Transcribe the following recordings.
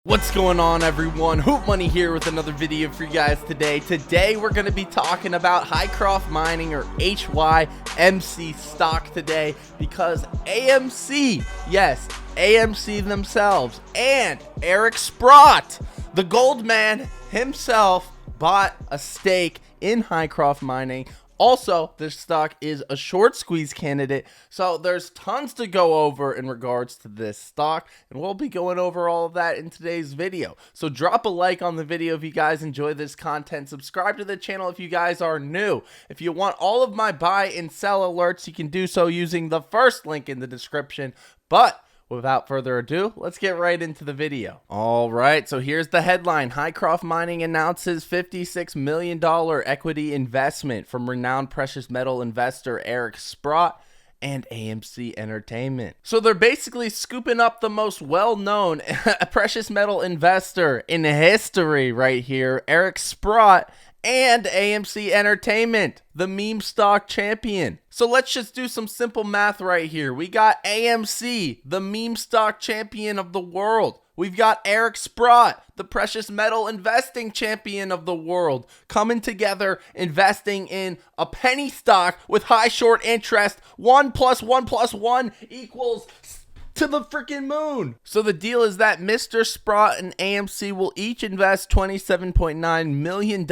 What's going on, everyone? Hootmoney here with another video for you guys today. Today we're going to be talking about Hycroft Mining, or HYMC stock today, because AMC, yes, AMC themselves, and Eric Sprott, the gold man himself, bought a stake in Hycroft Mining. Also, this stock is a short squeeze candidate, so there's tons to go over in regards to this stock, and we'll be going over all of that in today's video. So drop a like on the video if you guys enjoy this content. Subscribe to the channel if you guys are new. If you want all of my buy and sell alerts, you can do so using the first link in the description. But without further ado, let's get right into the video. All right, so here's the headline. Hycroft Mining announces $56 million equity investment from renowned precious metal investor Eric Sprott and AMC Entertainment. So they're basically scooping up the most well-known precious metal investor in history right here, Eric Sprott, and AMC Entertainment, the meme stock champion. So let's just do some simple math right here. We got AMC, the meme stock champion of the world. We've got Eric Sprott, the precious metal investing champion of the world, coming together, investing in a penny stock with high short interest. 1 + 1 + 1 equals to the freaking moon. So the deal is that Mr. Sprott and AMC will each invest $27.9 million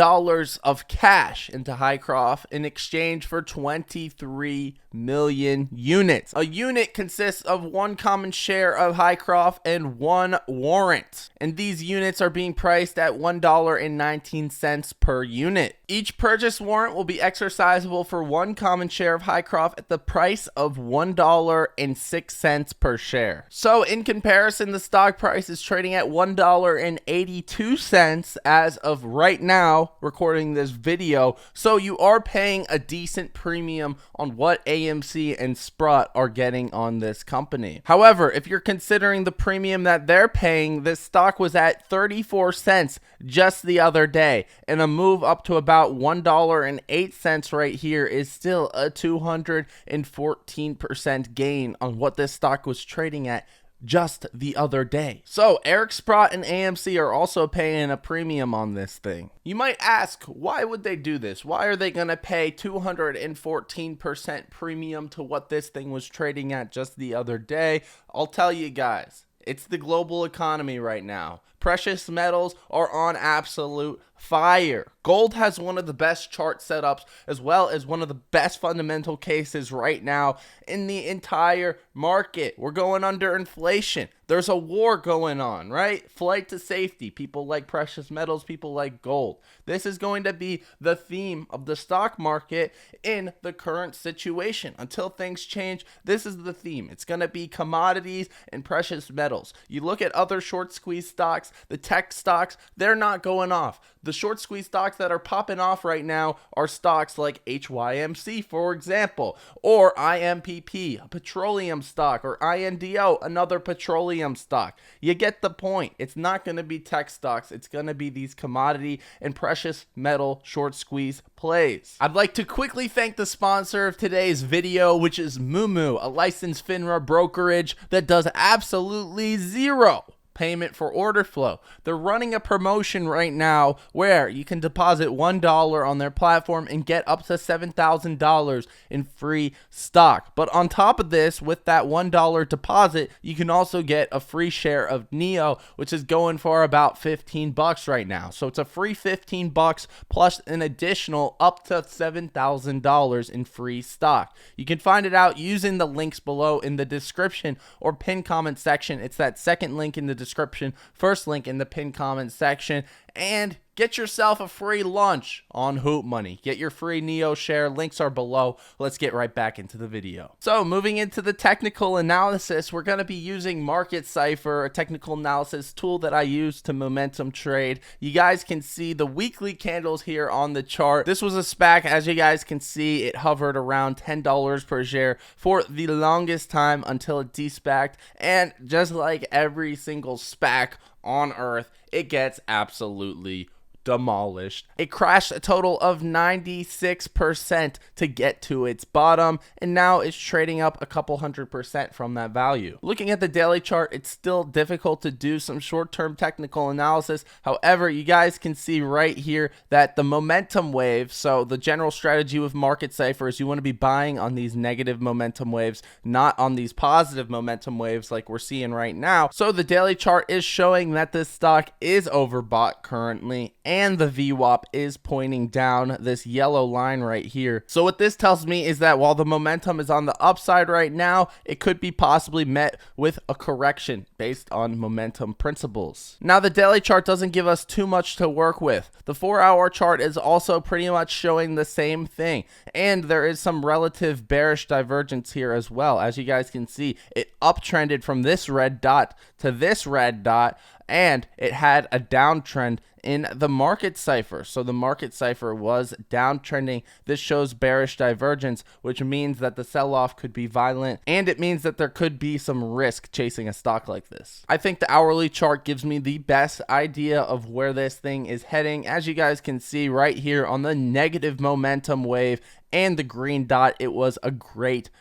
of cash into Hycroft in exchange for 23 million units. A unit consists of 1 common share of Hycroft and 1 warrant, and these units are being priced at $1.19 per unit. Each purchase warrant will be exercisable for 1 common share of Hycroft at the price of $1.06 per share. So in comparison, the stock price is trading at $1.82 as of right now, recording this video. So you are paying a decent premium on what AMC and Sprott are getting on this company. However, if you're considering the premium that they're paying, this stock was at 34 cents just the other day, and a move up to about $1.08 right here is still a 214% gain on what this stock was trading at just the other day. So Eric Sprott and AMC are also paying a premium on this thing. You might ask, why would they do this? Why are they going to pay 214% premium to what this thing was trading at just the other day? I'll tell you guys, it's the global economy right now. Precious metals are on absolute fire. Gold has one of the best chart setups, as well as one of the best fundamental cases right now in the entire market. We're going under inflation. There's a war going on, right? Flight to safety. People like precious metals, people like gold. This is going to be the theme of the stock market in the current situation. Until things change, this is the theme. It's going to be commodities and precious metals. You look at other short squeeze stocks, the tech stocks, they're not going off. The short squeeze stocks that are popping off right now are stocks like HYMC, for example, or IMPP, a petroleum stock, or INDO, another petroleum stock. You get the point. It's not going to be tech stocks. It's going to be these commodity and precious metal short squeeze plays. I'd like to quickly thank the sponsor of today's video, which is Moomoo, a licensed FINRA brokerage that does absolutely zero payment for order flow. They're running a promotion right now where you can deposit $1 on their platform and get up to $7,000 in free stock. But on top of this, with that $1 deposit, you can also get a free share of NEO, which is going for about 15 bucks right now. So it's a free 15 bucks plus an additional up to $7,000 in free stock. You can find it out using the links below in the description or pinned comment section. It's that second link in the description, first link in the pinned comment section, and get yourself a free lunch on Hootmoney. Get your free NEO share. Links are below. Let's get right back into the video. So moving into the technical analysis, we're going to be using Market Cipher, a technical analysis tool that I use to momentum trade. You guys can see the weekly candles here on the chart. This was a SPAC. As you guys can see, it hovered around $10 per share for the longest time until it de-SPACed. And just like every single SPAC on earth, it gets absolutely demolished. It crashed a total of 96% to get to its bottom, and now it's trading up a couple 100% from that value. Looking at the daily chart, it's still difficult to do some short-term technical analysis. However, you guys can see right here that the momentum wave, so the general strategy with market Cipher is you want to be buying on these negative momentum waves, not on these positive momentum waves like we're seeing right now. So the daily chart is showing that this stock is overbought currently, and the VWAP is pointing down this yellow line right here. So what this tells me is that while the momentum is on the upside right now, it could be possibly met with a correction based on momentum principles. Now the daily chart doesn't give us too much to work with. The 4-hour chart is also pretty much showing the same thing, and there is some relative bearish divergence here as well. As you guys can see, it uptrended from this red dot to this red dot, and it had a downtrend in the market Cipher. So the market Cipher was downtrending. This shows bearish divergence, which means that the sell-off could be violent, and it means that there could be some risk chasing a stock like this. I think the hourly chart gives me the best idea of where this thing is heading. As you guys can see right here on the negative momentum wave and the green dot, it was a great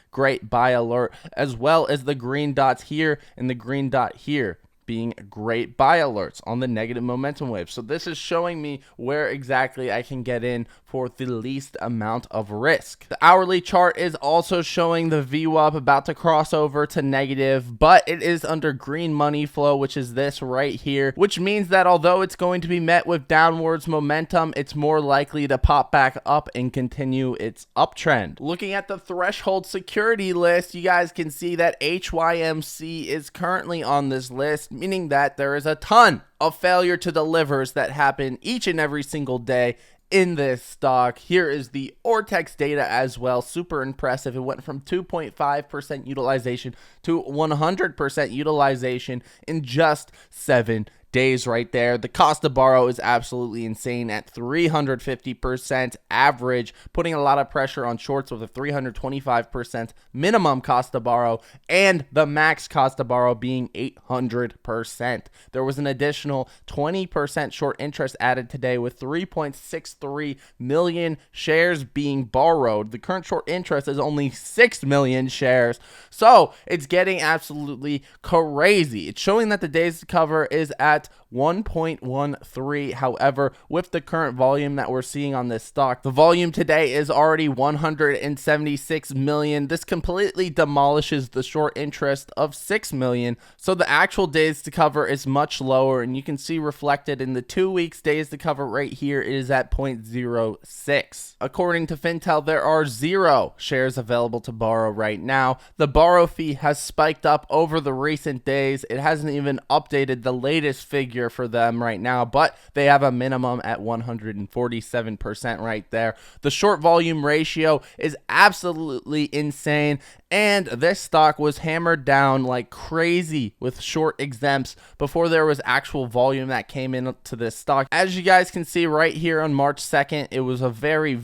buy alert, as well as the green dots here and the green dot here being great buy alerts on the negative momentum wave. So this is showing me where exactly I can get in for the least amount of risk. The hourly chart is also showing the VWAP about to cross over to negative, but it is under green money flow, which is this right here, which means that although it's going to be met with downwards momentum, it's more likely to pop back up and continue its uptrend. Looking at the threshold security list, you guys can see that HYMC is currently on this list, meaning that there is a ton of failure to delivers that happen each and every single day in this stock. Here is the Ortex data as well. Super impressive. It went from 2.5% utilization to 100% utilization in just 7 days right there. The cost to borrow is absolutely insane at 350% average, putting a lot of pressure on shorts with a 325% minimum cost to borrow, and the max cost to borrow being 800%. There was an additional 20% short interest added today with 3.63 million shares being borrowed. The current short interest is only 6 million shares, so it's getting absolutely crazy. It's showing that the days to cover is at 1.13. However, with the current volume that we're seeing on this stock, the volume today is already 176 million. This completely demolishes the short interest of 6 million. So the actual days to cover is much lower, and you can see reflected in the 2 weeks days to cover right here, it is at 0.06. According to Fintel, there are 0 shares available to borrow right now. The borrow fee has spiked up over the recent days. It hasn't even updated the latest figure for them right now, but they have a minimum at 147% right there. The short volume ratio is absolutely insane, and this stock was hammered down like crazy with short exempts before there was actual volume that came into this stock. As you guys can see right here on March 2nd, it was a very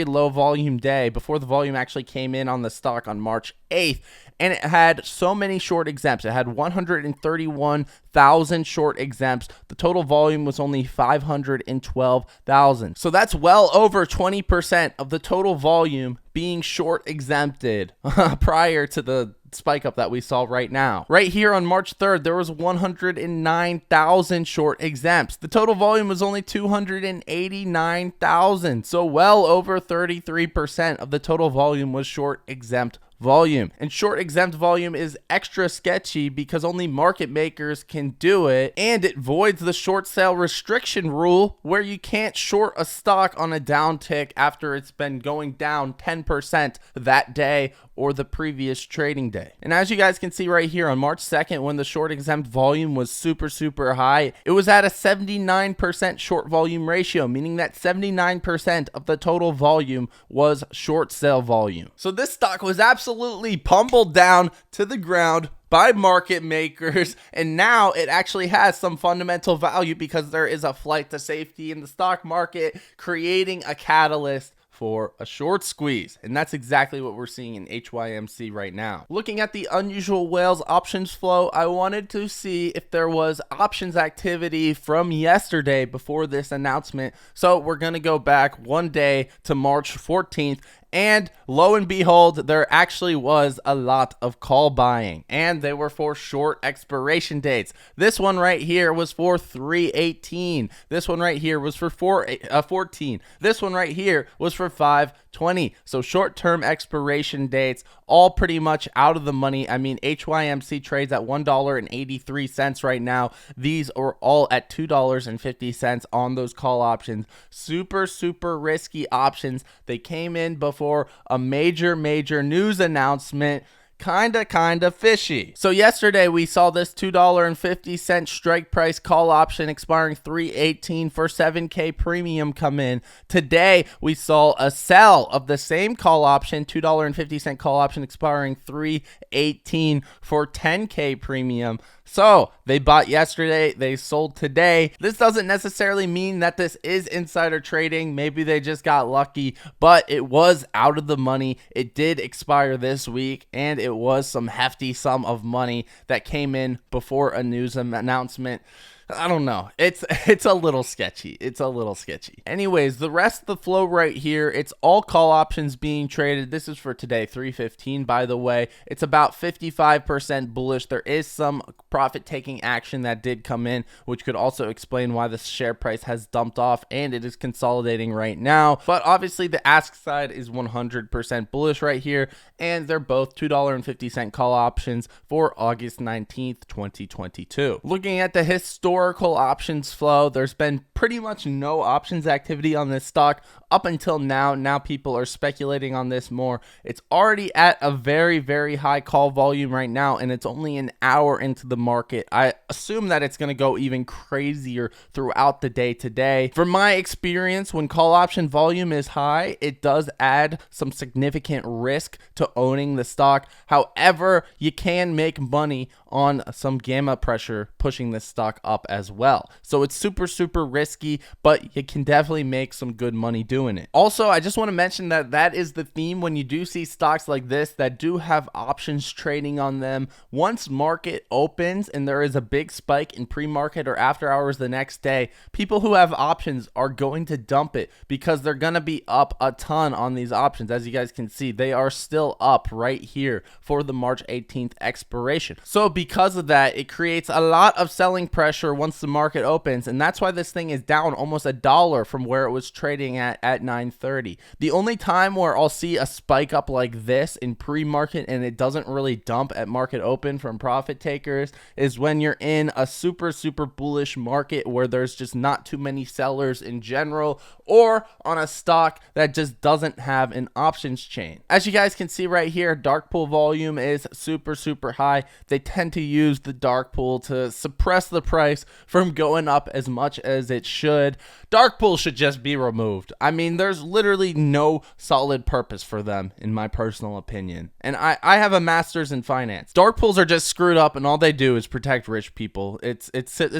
low volume day before the volume actually came in on the stock on March 8th. And it had so many short exempts. It had 131,000 short exempts. The total volume was only 512,000. So that's well over 20% of the total volume being short exempted prior to the spike up that we saw right now. Right here on March 3rd, there was 109,000 short exempts. The total volume was only 289,000. So well over 33% of the total volume was short exempt volume. And short exempt volume is extra sketchy because only market makers can do it, and it voids the short sale restriction rule where you can't short a stock on a downtick after it's been going down 10% that day or the previous trading day. And as you guys can see right here on March 2nd, when the short exempt volume was super high, it was at a 79% short volume ratio, meaning that 79% of the total volume was short sale volume. So this stock was absolutely pummeled down to the ground by market makers, and now it actually has some fundamental value because there is a flight to safety in the stock market, creating a catalyst for a short squeeze, and that's exactly what we're seeing in HYMC right now. Looking at the unusual whales options flow, I wanted to see if there was options activity from yesterday before this announcement. So we're going to go back one day to March 14th, and lo and behold, there actually was a lot of call buying, and they were for short expiration dates. This one right here was for 3/18. This one right here was for 4/14. This one right here was for 5/20. So short-term expiration dates, all pretty much out of the money. I mean, HYMC trades at $1.83 right now. These are all at $2.50 on those call options. Super, super risky options. They came in before a major news announcement. Kinda fishy. So yesterday we saw this $2.50 strike price call option expiring 3/18 for 7K premium come in. Today we saw a sell of the same call option, $2.50 call option expiring 3/18 for 10K premium. So they bought yesterday, they sold today. This doesn't necessarily mean that this is insider trading. Maybe they just got lucky, but it was out of the money. It did expire this week, and it was some hefty sum of money that came in before a news announcement. I don't know. It's a little sketchy. It's a little sketchy. Anyways, the rest of the flow right here, it's all call options being traded. This is for today, 3/15, by the way. It's about 55% bullish. There is some profit-taking action that did come in, which could also explain why the share price has dumped off, and it is consolidating right now. But obviously, the ask side is 100% bullish right here, and they're both $2.50 call options for August 19th, 2022. Looking at the historical options flow, there's been pretty much no options activity on this stock up until now. Now people are speculating on this more. It's already at a very high call volume right now, and it's only an hour into the market. I assume that it's going to go even crazier throughout the day today. From my experience, when call option volume is high, it does add some significant risk to owning the stock. However, you can make money on some gamma pressure pushing this stock up as well. So it's super risky, but you can definitely make some good money doing it. Also, I just want to mention that is the theme when you do see stocks like this that do have options trading on them. Once market opens and there is a big spike in pre-market or after hours the next day, people who have options are going to dump it because they're going to be up a ton on these options. As you guys can see, they are still up right here for the March 18th expiration. So because of that, it creates a lot of selling pressure once the market opens, and that's why this thing is down almost $1 from where it was trading at 9:30. The only time where I'll see a spike up like this in pre-market and it doesn't really dump at market open from profit takers is when you're in a super bullish market where there's just not too many sellers in general, or on a stock that just doesn't have an options chain. As you guys can see right here, dark pool volume is super high. They tend to use the dark pool to suppress the price from going up as much as it should. Dark pools should just be removed. I mean, there's literally no solid purpose for them, in my personal opinion. And I have a master's in finance. Dark pools are just screwed up, and all they do is protect rich people. It's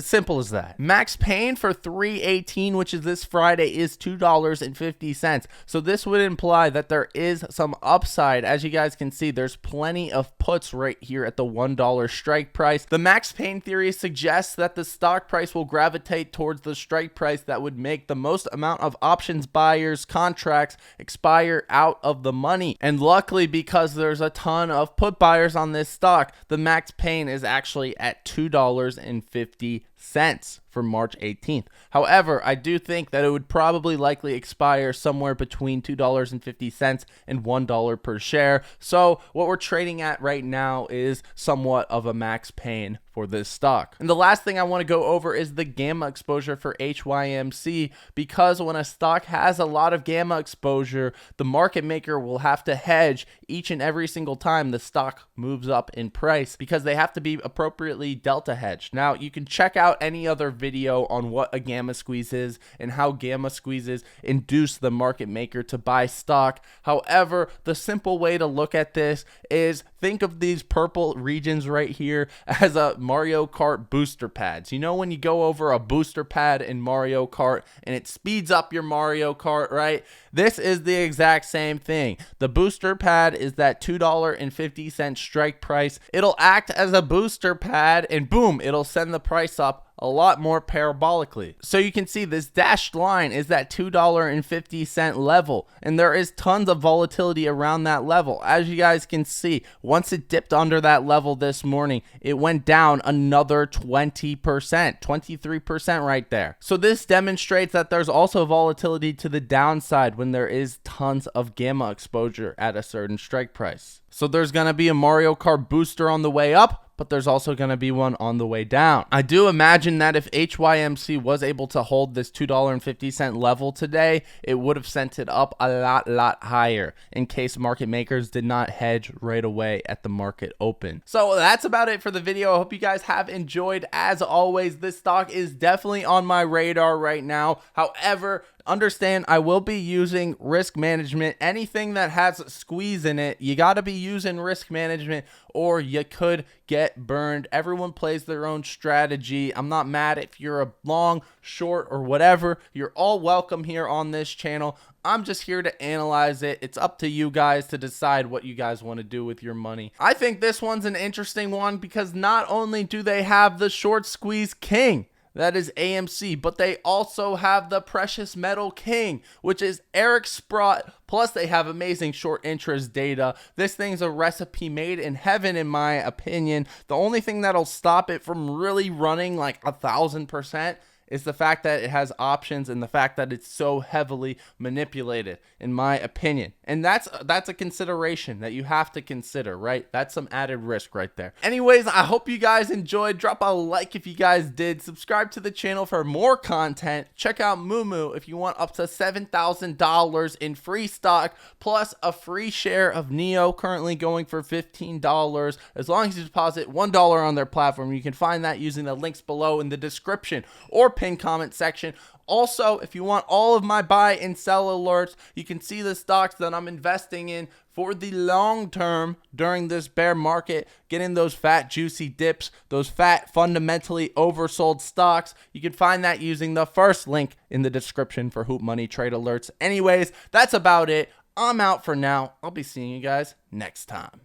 simple as that. Max pain for 3/18, which is this Friday, is $2.50. So this would imply that there is some upside. As you guys can see, there's plenty of puts right here at the $1 strike price. The max pain theory suggests that the stock price will gravitate towards the strike price that would make the most amount of options buyers contracts expire out of the money. And luckily, because there's a ton of put buyers on this stock, the max pain is actually at $2.50 for March 18th. However, I do think that it would probably likely expire somewhere between $2.50 and $1 per share. So what we're trading at right now is somewhat of a max pain for this stock. And the last thing I want to go over is the gamma exposure for HYMC, because when a stock has a lot of gamma exposure, the market maker will have to hedge each and every single time the stock moves up in price, because they have to be appropriately delta hedged. Now, you can check out out any other video on what a gamma squeeze is and how gamma squeezes induce the market maker to buy stock. However, the simple way to look at this is think of these purple regions right here as a Mario Kart booster pads. You know when you go over a booster pad in Mario Kart and it speeds up your Mario Kart, right? This is the exact same thing. The booster pad is that $2.50 strike price. It'll act as a booster pad and boom, it'll send the price up a lot more parabolically. So you can see this dashed line is that $2.50 level, and there is tons of volatility around that level. As you guys can see, once it dipped under that level this morning, it went down another 20%, 23% right there. So this demonstrates that there's also volatility to the downside when there is tons of gamma exposure at a certain strike price. So there's going to be a Mario Kart booster on the way up, but there's also going to be one on the way down. I do imagine that if HYMC was able to hold this $2.50 level today, it would have sent it up a lot higher in case market makers did not hedge right away at the market open. So that's about it for the video. I hope you guys have enjoyed. As always, this stock is definitely on my radar right now. However, understand I will be using risk management. Anything that has a squeeze in it, you got to be using risk management or you could get burned. Everyone plays their own strategy. I'm not mad if you're a long, short, or whatever. You're all welcome here on this channel. I'm just here to analyze it. It's up to you guys to decide what you guys want to do with your money. I think this one's an interesting one because not only do they have the short squeeze king, that is AMC, but they also have the precious metal king, which is Sprott. Plus, they have amazing short interest data. This thing's a recipe made in heaven, in my opinion. The only thing that'll stop it from really running like 1,000% is the fact that it has options and the fact that it's so heavily manipulated, in my opinion. And that's a consideration that you have to consider, right? That's some added risk right there. Anyways, I hope you guys enjoyed. Drop a like if you guys did. Subscribe to the channel for more content. Check out Moomoo if you want up to $7,000 in free stock, plus a free share of Neo, currently going for $15. As long as you deposit $1 on their platform, you can find that using the links below in the description or pinned comment section. Also, if you want all of my buy and sell alerts, you can see the stocks that I'm investing in for the long term during this bear market, getting those fat juicy dips, those fat fundamentally oversold stocks. You can find that using the first link in the description for Hootmoney trade alerts. Anyways, that's about it. I'm out for now. I'll be seeing you guys next time.